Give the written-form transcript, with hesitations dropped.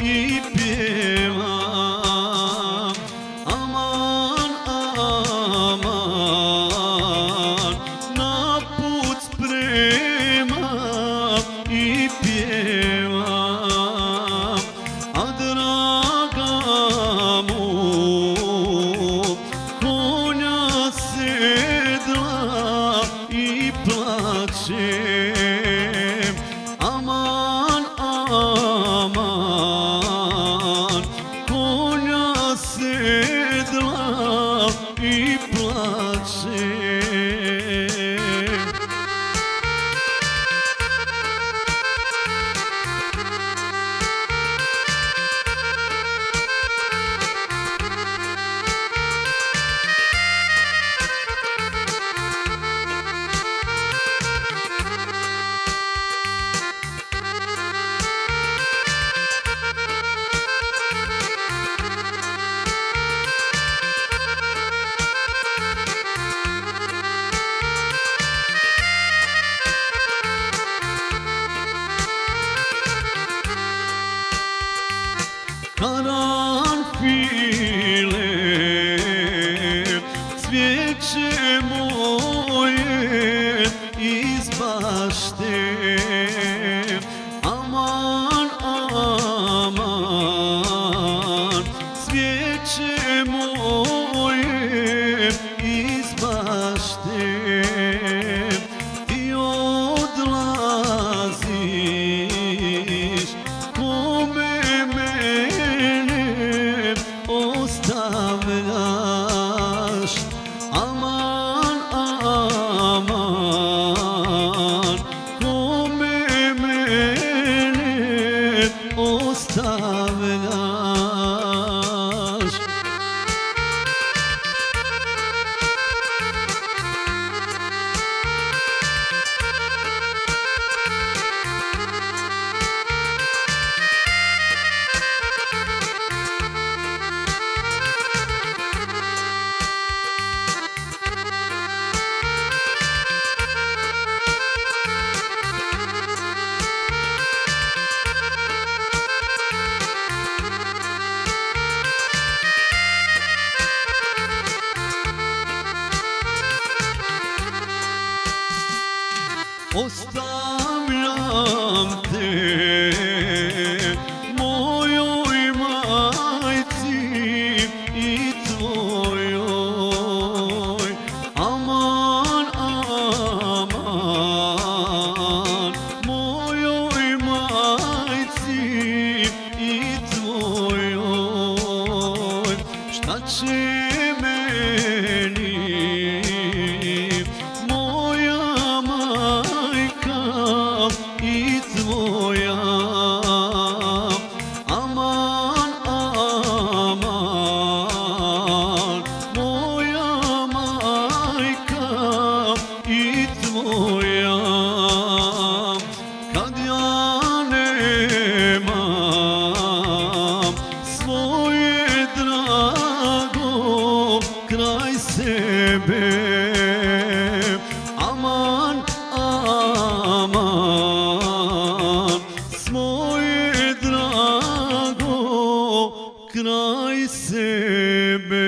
i pjevam. Aman, aman, na put spremam i pjevam. A draga mu konja sedla i plačem. Aman, aman, konja sedla i plačem. Karanfile, cvijeće moje iz bašte. Aman, aman, cvijeće moje iz bašte. Ti odlaziš, kome mene ostavljaš. Aman, aman, kome mene ostavljaš. Ostavljam te mojoj majci i tvojoj. Aman, aman, mojoj majci i tvojoj. Šta će meni moja majka i tvoja? Aman, aman, moja majka i tvoja. Kad ja nemam svoje drago kraj sebe. Aman, aman, svoje drago kraj sebe.